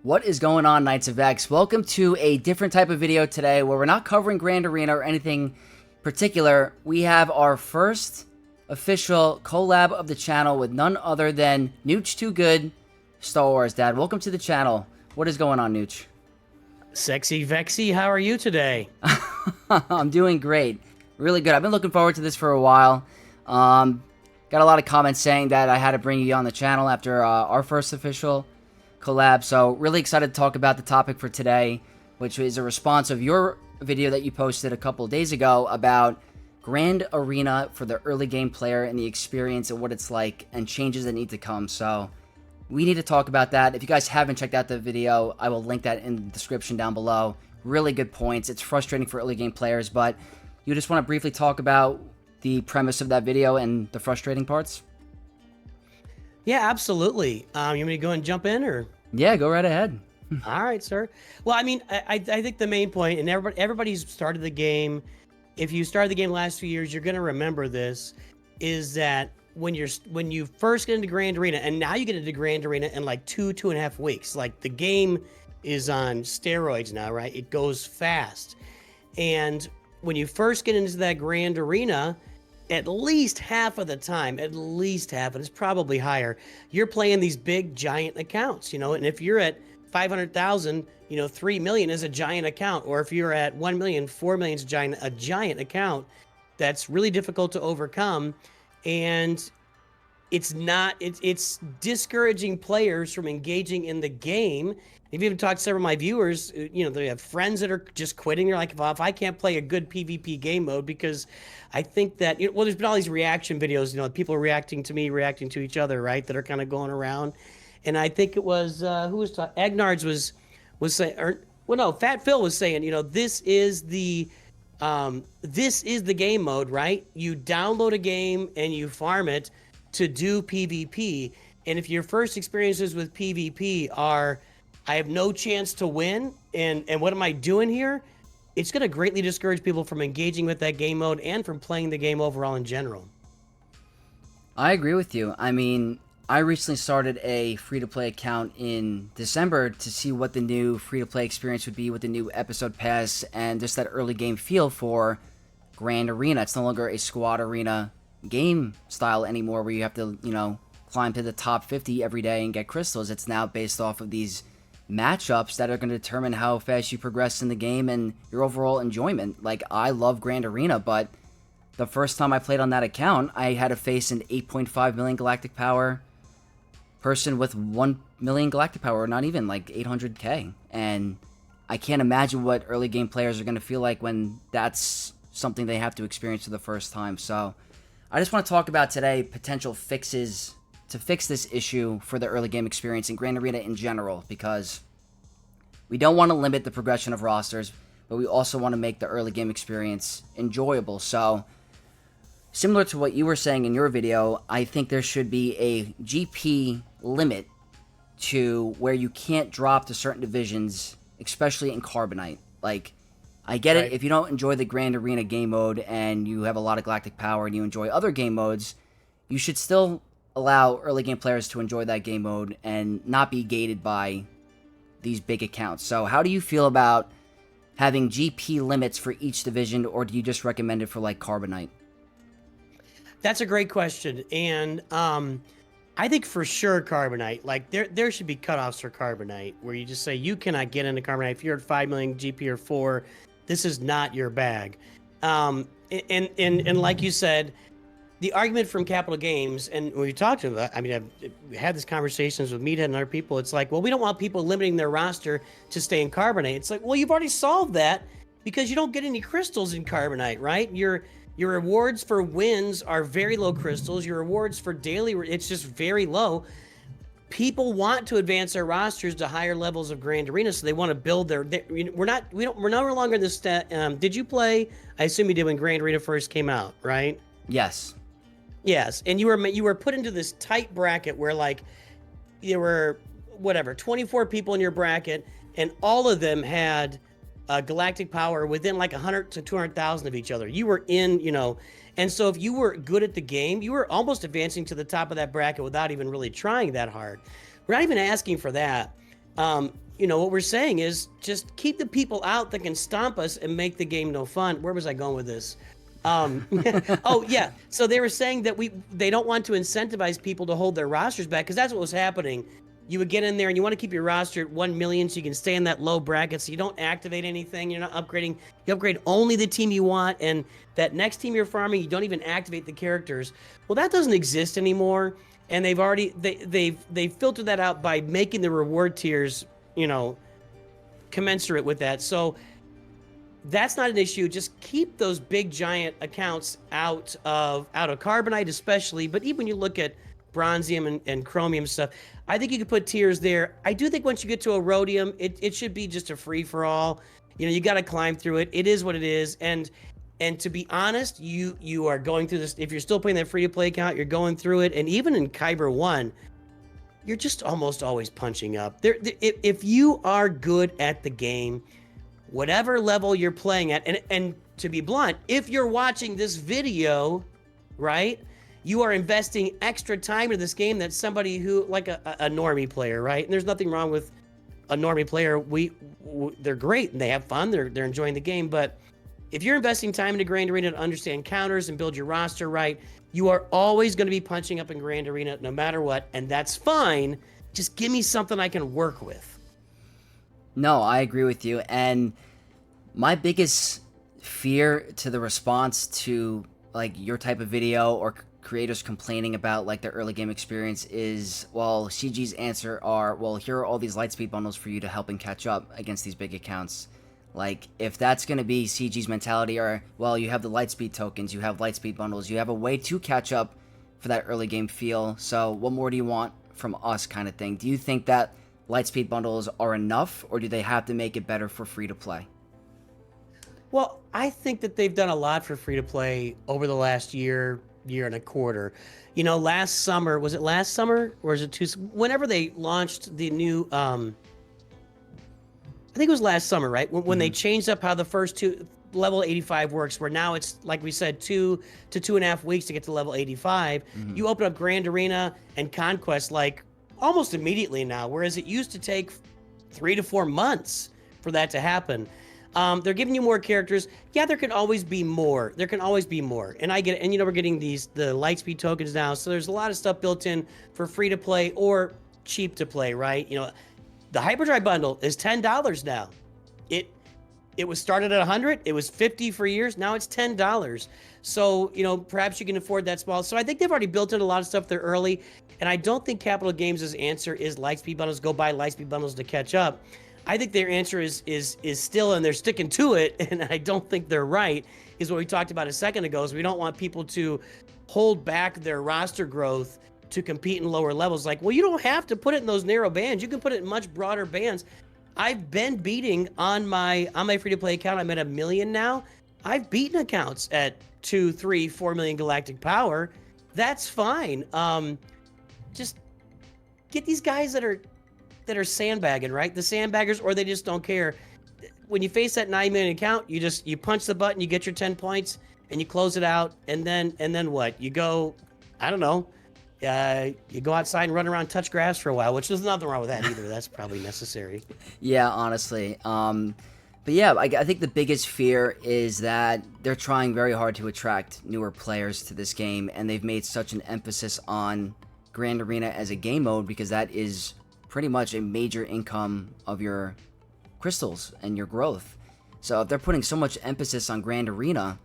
What is going on, Knights of X? Welcome to a different type of video today where we're not covering Grand Arena or anything particular. We have our first official collab of the channel with none other than Nooch2Gud, Star Wars Dad. Welcome to the channel. What is going on, Nooch? Sexy Vexy, how are you today? I'm doing great. Really good. I've been looking forward to this for a while. Got a lot of comments saying that I had to bring you on the channel after our first official collab, so really excited to talk about the topic for today, which is a response of your video that you posted a couple of days ago about Grand Arena for the early game player and the experience and what it's like and changes that need to come. So we need to talk about that. If you guys haven't checked out the video, I will link that in the description down below. Really good points. It's frustrating for early game players, but you just want to briefly talk about the premise of that video and the frustrating parts? Yeah, absolutely. You want me to go and jump in, or? Yeah, go right ahead. All right, sir. Well, I mean, I think the main point, and everybody's started the game. If you started the game last few years, you're going to remember this, is that when you first get into Grand Arena, and now you get into Grand Arena in like 2.5 weeks. Like, the game is on steroids now, right? It goes fast. And when you first get into that Grand Arena, at least half of the time, at least half, and it's probably higher, you're playing these big giant accounts, and if you're at 500,000, 3 million is a giant account, or if you're at 1 million, 4 million is a giant account that's really difficult to overcome. And it's discouraging players from engaging in the game. I've even talked to several of my viewers, they have friends that are just quitting. They're like, well, if I can't play a good PvP game mode, because I think that, well, there's been all these reaction videos, people reacting to me, reacting to each other, right, that are kind of going around. And I think it was, who was talking? Agnards was saying, Fat Phil was saying, this is the game mode, right? You download a game and you farm it to do PvP. And if your first experiences with PvP are, I have no chance to win, and what am I doing here? It's going to greatly discourage people from engaging with that game mode and from playing the game overall in general. I agree with you. I mean, I recently started a free-to-play account in December to see what the new free-to-play experience would be with the new episode pass and just that early game feel for Grand Arena. It's no longer a squad arena game style anymore where you have to, climb to the top 50 every day and get crystals. It's now based off of these matchups that are going to determine how fast you progress in the game and your overall enjoyment. Like, I love Grand Arena, but the first time I played on that account, I had to face an 8.5 million galactic power person with 1 million galactic power, not even, like 800k. And I can't imagine what early game players are going to feel like when that's something they have to experience for the first time. So I just want to talk about today potential fixes to fix this issue for the early game experience in Grand Arena in general, because we don't want to limit the progression of rosters, but we also want to make the early game experience enjoyable. So, similar to what you were saying in your video, I think there should be a GP limit to where you can't drop to certain divisions, especially in Carbonite. Like, I get it, if you don't enjoy the Grand Arena game mode and you have a lot of galactic power and you enjoy other game modes, you should still allow early game players to enjoy that game mode and not be gated by these big accounts. So how do you feel about having GP limits for each division, or do you just recommend it for like Carbonite? That's a great question. And I think for sure Carbonite, like there should be cutoffs for Carbonite where you just say you cannot get into Carbonite. If you're at 5 million GP or 4, this is not your bag. And like you said, the argument from Capital Games, and when we talked to them, I mean, I've had these conversations with Meathead and other people. It's like, well, we don't want people limiting their roster to stay in Carbonite. It's like, well, you've already solved that because you don't get any crystals in Carbonite, right? Your rewards for wins are very low crystals. Your rewards for daily, it's just very low. People want to advance their rosters to higher levels of Grand Arena, so they want to build we're no longer in this. Did you play? I assume you did when Grand Arena first came out, right? Yes. Yes, and you were put into this tight bracket where, like, there were 24 people in your bracket, and all of them had galactic power within like 100 to 200,000 of each other. You were in, and so if you were good at the game, you were almost advancing to the top of that bracket without even really trying that hard. We're not even asking for that. What we're saying is just keep the people out that can stomp us and make the game no fun. Where was I going with this? Oh yeah. So they were saying that they don't want to incentivize people to hold their rosters back, because that's what was happening. You would get in there and you want to keep your roster at 1 million so you can stay in that low bracket, so you don't activate anything. You're not upgrading. You upgrade only the team you want, and that next team you're farming, you don't even activate the characters. Well, that doesn't exist anymore, and they've filtered that out by making the reward tiers, commensurate with that. So that's not an issue. Just keep those big giant accounts out of Carbonite, especially. But even when you look at Bronzium and Chromium stuff, I think you could put tiers there. I do think once you get to a Rhodium, it should be just a free for all. You got to climb through it. It is what it is. And to be honest, you are going through this. If you're still playing that free to play account, you're going through it. And even in Kyber 1, you're just almost always punching up. If you are good at the game, whatever level you're playing at, and to be blunt, if you're watching this video, right, you are investing extra time into this game that somebody who, like a normie player, right? And there's nothing wrong with a normie player. They're great and they have fun. They're enjoying the game. But if you're investing time into Grand Arena to understand counters and build your roster right, you are always going to be punching up in Grand Arena no matter what, and that's fine. Just give me something I can work with. No, I agree with you. And my biggest fear to the response to like your type of video or creators complaining about like their early game experience is, well, CG's answer are, well, here are all these Lightspeed bundles for you to help and catch up against these big accounts. Like, if that's going to be CG's mentality, or, well, you have the Lightspeed tokens, you have Lightspeed bundles, you have a way to catch up for that early game feel, so what more do you want from us kind of thing? Do you think that Lightspeed bundles are enough, or do they have to make it better for free-to-play? Well, I think that they've done a lot for free-to-play over the last year and a quarter. Last summer, was it last summer, or is it whenever they launched the new... I think it was last summer, right? When they changed up how the first level 85 works, where now it's, like we said, 2 to 2.5 weeks to get to level 85. You open up Grand Arena and Conquest like almost immediately now, whereas it used to take 3 to 4 months for that to happen. They're giving you more characters. Yeah, there can always be more. There can always be more. And I get it. And we're getting the Lightspeed tokens now. So there's a lot of stuff built in for free to play or cheap to play, right? The Hyperdrive bundle is $10 now. It was started at $100. It was $50 for years. Now it's $10. So, perhaps you can afford that small. So I think they've already built in a lot of stuff there early. And I don't think Capital Games' answer is Lightspeed bundles, go buy Lightspeed bundles to catch up. I think their answer is still, and they're sticking to it, and I don't think they're right, is what we talked about a second ago, is we don't want people to hold back their roster growth to compete in lower levels. Like, well, you don't have to put it in those narrow bands. You can put it in much broader bands. I've been beating on my free-to-play account. I'm at 1 million now. I've beaten accounts at 2, 3, 4 million galactic power. That's fine. Just get these guys that are sandbagging, right? The sandbaggers, or they just don't care. When you face that 9 million account, you punch the button, you get your 10 points, and you close it out, and then what? You go, I don't know. You go outside and run around, touch grass for a while, which there's nothing wrong with that either. That's probably necessary. Yeah, honestly. But yeah, I think the biggest fear is that they're trying very hard to attract newer players to this game, and they've made such an emphasis on Grand Arena as a game mode because that is pretty much a major income of your crystals and your growth. So if they're putting so much emphasis on Grand Arena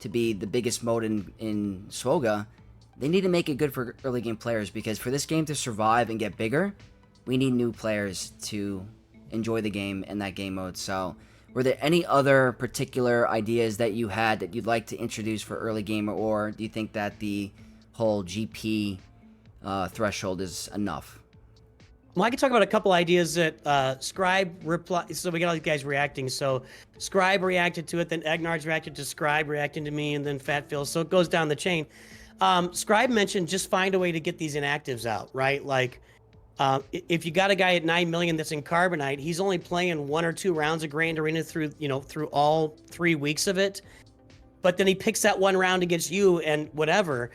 to be the biggest mode in SWGOH, they need to make it good for early game players, because for this game to survive and get bigger, we need new players to enjoy the game in that game mode. So were there any other particular ideas that you had that you'd like to introduce for early game, or do you think that the whole GP threshold is enough? Well, I can talk about a couple ideas that Scribe replied. So we got all these guys reacting. So Scribe reacted to it, then Egnard's reacted to Scribe, reacting to me, and then Fat Phil. So it goes down the chain. Scribe mentioned just find a way to get these inactives out, right? Like, if you got a guy at 9 million that's in Carbonite, he's only playing 1 or 2 rounds of Grand Arena through all 3 weeks of it. But then he picks that one round against you and whatever.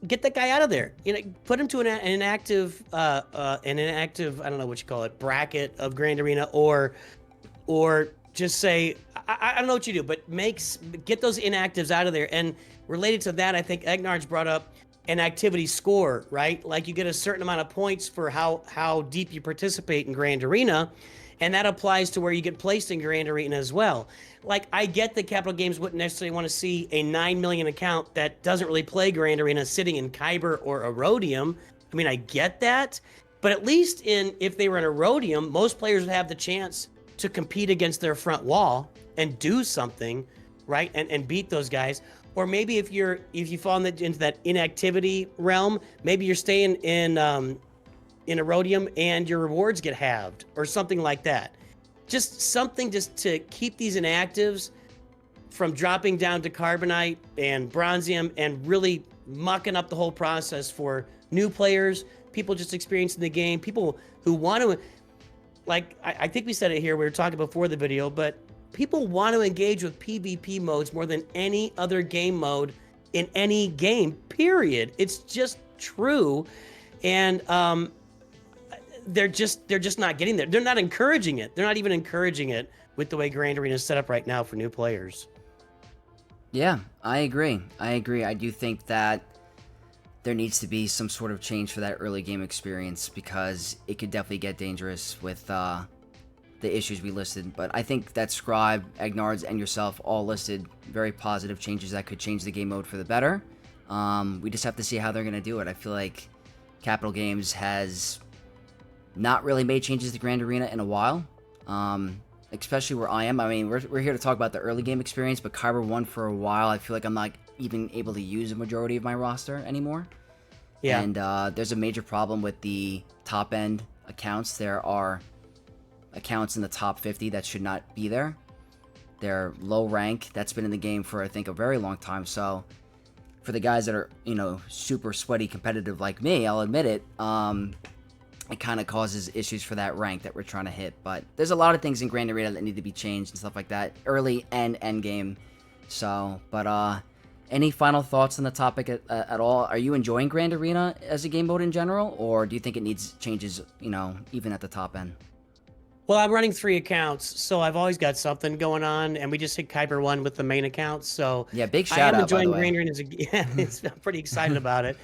get that guy out of there. You know, put him to an inactive, I don't know what you call it, bracket of Grand Arena, or just say, I don't know what you do, but get those inactives out of there. And related to that, I think Egnard's brought up an activity score, right? Like you get a certain amount of points for how deep you participate in Grand Arena, and that applies to where you get placed in Grand Arena as well. Like I get that Capital Games wouldn't necessarily want to see a 9 million account that doesn't really play Grand Arena sitting in Kyber or Erodium. I mean, I get that, but at least if they were in Erodium, most players would have the chance to compete against their front wall and do something, right? And beat those guys. Or maybe if you fall into that inactivity realm, maybe you're staying in Erodium and your rewards get halved or something like that. Just something just to keep these inactives from dropping down to Carbonite and Bronzium and really mucking up the whole process for new players, people just experiencing the game, people who want to, like, I think we said it here, we were talking before the video, but people want to engage with PvP modes more than any other game mode in any game, period. It's just true. And they're just not getting there. They're not encouraging it. They're not even encouraging it with the way Grand Arena is set up right now for new players. Yeah, I agree. I do think that there needs to be some sort of change for that early game experience because it could definitely get dangerous with the issues we listed. But I think that Scribe, Egnards, and yourself all listed very positive changes that could change the game mode for the better. We just have to see how they're going to do it. I feel like Capital Games has not really made changes to Grand Arena in a while, especially where I am. I mean, we're here to talk about the early game experience, but Kyber 1 for a while, I feel like I'm not even able to use a majority of my roster anymore. Yeah. And there's a major problem with the top-end accounts. There are accounts in the top 50 that should not be there. They're low rank. That's been in the game for, I think, a very long time. So for the guys that are, super sweaty competitive like me, I'll admit it, it kind of causes issues for that rank that we're trying to hit. But there's a lot of things in Grand Arena that need to be changed and stuff like that, early and end game. So, but any final thoughts on the topic at all? Are you enjoying Grand Arena as a game mode in general, or do you think it needs changes, even at the top end? Well, I'm running 3 accounts, so I've always got something going on, and we just hit Kyber 1 with the main account. So yeah, big shout out, by the way. I am enjoying Grand Arena. I'm pretty excited about it.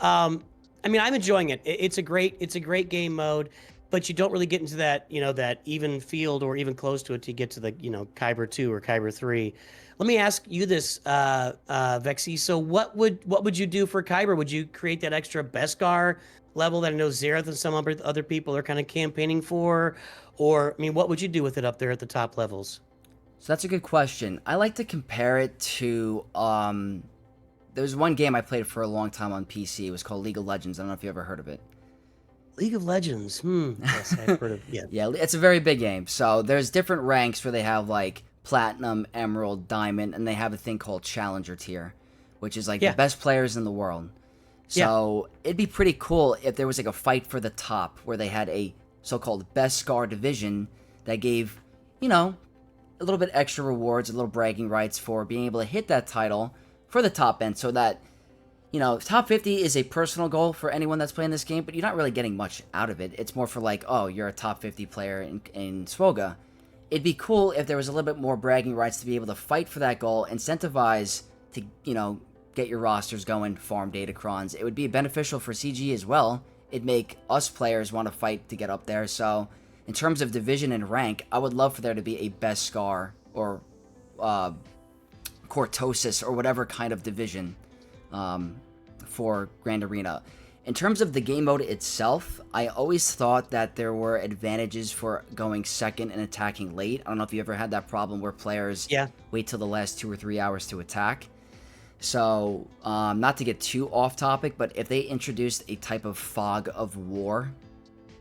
I mean, I'm enjoying it. It's a great game mode, but you don't really get into that, that even field or even close to it to get to the, Kyber 2 or Kyber 3. Let me ask you this, Vexy. So what would you do for Kyber? Would you create that extra Beskar level that I know Xerath and some other people are kind of campaigning for? Or, I mean, what would you do with it up there at the top levels? So that's a good question. I like to compare it to, there was one game I played for a long time on PC. It was called League of Legends. I don't know if you ever heard of it. League of Legends. Yes, I've heard of it. Yeah. Yeah, it's a very big game. So there's different ranks where they have like Platinum, Emerald, Diamond, and they have a thing called Challenger tier, which is like the best players in the world. So it'd be pretty cool if there was like a fight for the top where they had a so-called Beskar division that gave, a little bit extra rewards, a little bragging rights for being able to hit that title for the top end, so that, top 50 is a personal goal for anyone that's playing this game, but you're not really getting much out of it. It's more for like, oh, you're a top 50 player in SWGOH. It'd be cool if there was a little bit more bragging rights to be able to fight for that goal, incentivize to, get your rosters going, farm datacrons. It would be beneficial for CG as well. It'd make us players want to fight to get up there. So in terms of division and rank, I would love for there to be a Beskar or Cortosis or whatever kind of division for Grand Arena. In terms of the game mode itself, I always thought that there were advantages for going second and attacking late. I don't know if you ever had that problem where players wait till the last 2 or 3 hours to attack. So, not to get too off topic, but if they introduced a type of fog of war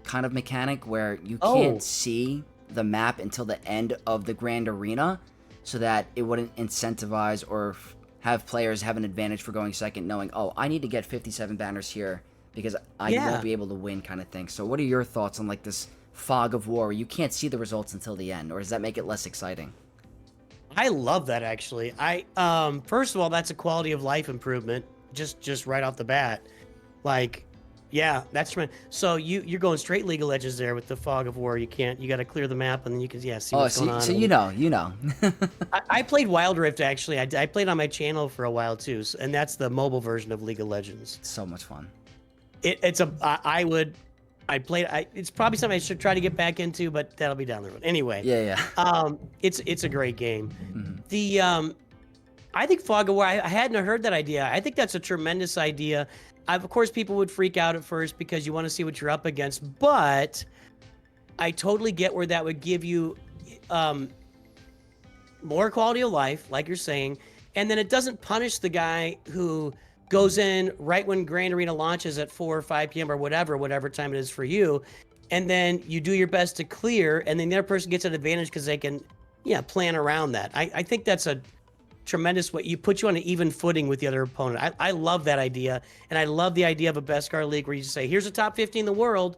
kind of mechanic where you can't see the map until the end of the Grand Arena, so that it wouldn't incentivize or have players have an advantage for going second, knowing, oh, I need to get 57 banners here because I won't be able to win kind of thing. So what are your thoughts on like this fog of war where you can't see the results until the end, or does that make it less exciting? I love that, actually. First of all, that's a quality of life improvement. just right off the bat. Like, yeah, that's tremendous. So you're going straight League of Legends there with the Fog of War. You got to clear the map, and then you can see what's going on. So you know. I played Wild Rift actually. I played on my channel for a while too, and that's the mobile version of League of Legends. It's so much fun. It's probably something I should try to get back into, but that'll be down the road. Anyway. Yeah. It's a great game. Mm-hmm. The I think Fog of War, I hadn't heard that idea. I think that's a tremendous idea. Of course, people would freak out at first because you want to see what you're up against, but I totally get where that would give you more quality of life, like you're saying, and then it doesn't punish the guy who goes in right when Grand Arena launches at 4 or 5 p.m. or whatever time it is for you, and then you do your best to clear, and then the other person gets an advantage because they can, plan around that. I think that's a tremendous way. You put you on an even footing with the other opponent. I love that idea, and I love the idea of a Beskar League where you just say, here's the top 50 in the world,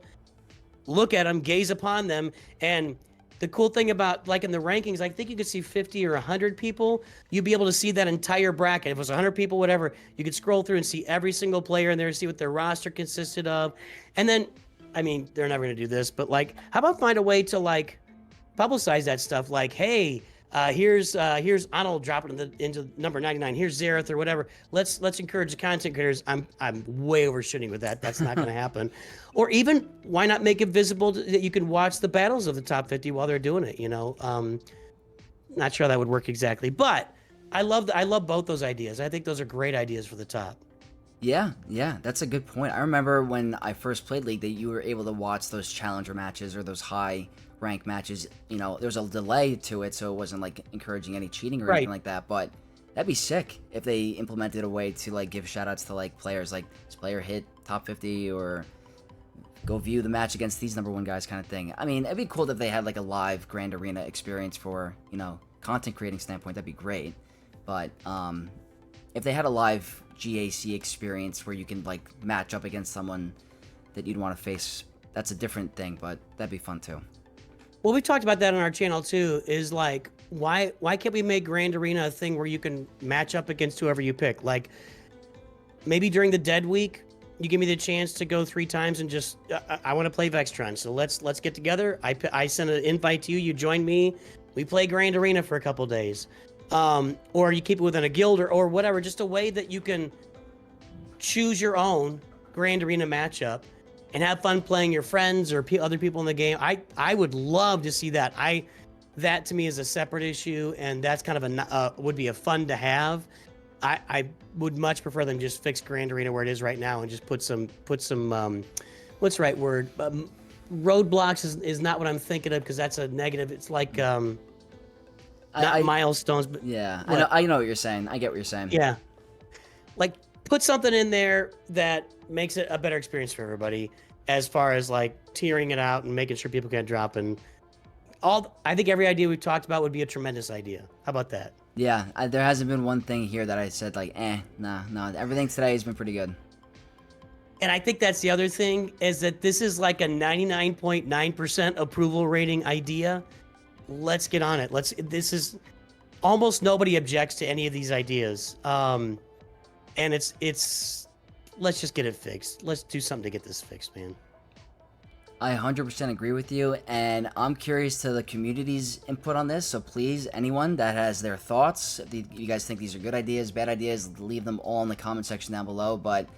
look at them, gaze upon them, and the cool thing about, like in the rankings, I think you could see 50 or 100 people. You'd be able to see that entire bracket. If it was 100 people, whatever, you could scroll through and see every single player in there, see what their roster consisted of. And then, I mean, they're never going to do this, but like, how about find a way to like publicize that stuff? Like, hey, here's Arnold dropping into number 99. Here's Xerath or whatever. Let's encourage the content creators. I'm way overshooting with that. That's not going to happen. Or even why not make it visible that you can watch the battles of the top 50 while they're doing it? Not sure how that would work exactly, but I love both those ideas. I think those are great ideas for the top. Yeah, that's a good point. I remember when I first played League that you were able to watch those challenger matches or those high rank matches. There's a delay to it, so it wasn't like encouraging any cheating or anything like that, but that'd be sick if they implemented a way to like give shout outs to like players, like this player hit top 50 or go view the match against these number 1 guys kind of thing. I mean, it'd be cool if they had like a live Grand Arena experience for, content creating standpoint. That'd be great. But if they had a live GAC experience where you can like match up against someone that you'd want to face, that's a different thing, but that'd be fun too. Well, we talked about that on our channel too, is like, why can't we make Grand Arena a thing where you can match up against whoever you pick? Like, maybe during the dead week, you give me the chance to go 3 times and just, I want to play Vextron, so let's get together. I send an invite to you, you join me, we play Grand Arena for a couple days. Or you keep it within a guild or whatever, just a way that you can choose your own Grand Arena matchup and have fun playing your friends or other people in the game. I would love to see that. That to me is a separate issue, and that's kind of would be a fun to have. I would much prefer them just fix Grand Arena where it is right now and just put some what's the right word? Roadblocks is not what I'm thinking of, because that's a negative. It's like not milestones, but yeah, I know what you're saying. I get what you're saying. Yeah, like put something in there that makes it a better experience for everybody, as far as like tiering it out and making sure people can drop and all. I think every idea we've talked about would be a tremendous idea. How about that? Yeah, there hasn't been one thing here that I said like, no. Everything today has been pretty good. And I think that's the other thing, is that this is like a 99.9% approval rating idea. Let's get on it. This is almost nobody objects to any of these ideas. And it's let's just get it fixed. Let's do something to get this fixed, man. I 100% agree with you, and I'm curious to the community's input on this, so please, anyone that has their thoughts, if you guys think these are good ideas, bad ideas, leave them all in the comment section down below. But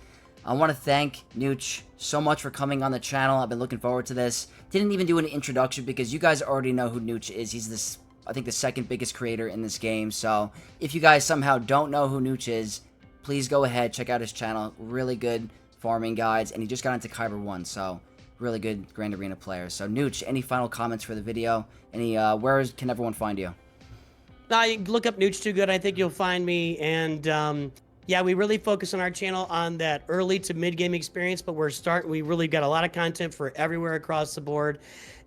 I want to thank Nooch so much for coming on the channel. I've been looking forward to this. Didn't even do an introduction because you guys already know who Nooch is. He's I think the second biggest creator in this game, so if you guys somehow don't know who Nooch is, please go ahead, check out his channel. Really good farming guides, and he just got into Kyber 1, so really good Grand Arena player. So Nooch, any final comments for the video? Where can everyone find you? You look up Nooch2Gud. I think you'll find me. And yeah, we really focus on our channel on that early to mid game experience, but we really got a lot of content for everywhere across the board.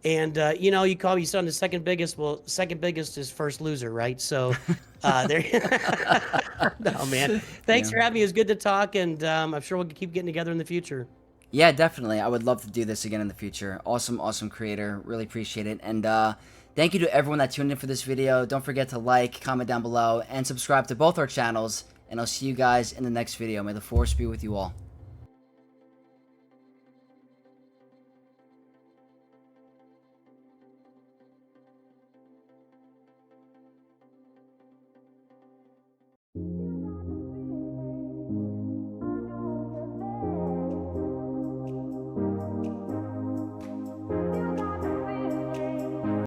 And you call me son the second biggest. Well, second biggest is first loser, right? So there. No, man. Thanks for having me. It was good to talk, and I'm sure we'll keep getting together in the future. Yeah, definitely. I would love to do this again in the future. Awesome creator. Really appreciate it. And thank you to everyone that tuned in for this video. Don't forget to like, comment down below, and subscribe to both our channels and I'll see you guys in the next video. May the force be with you all.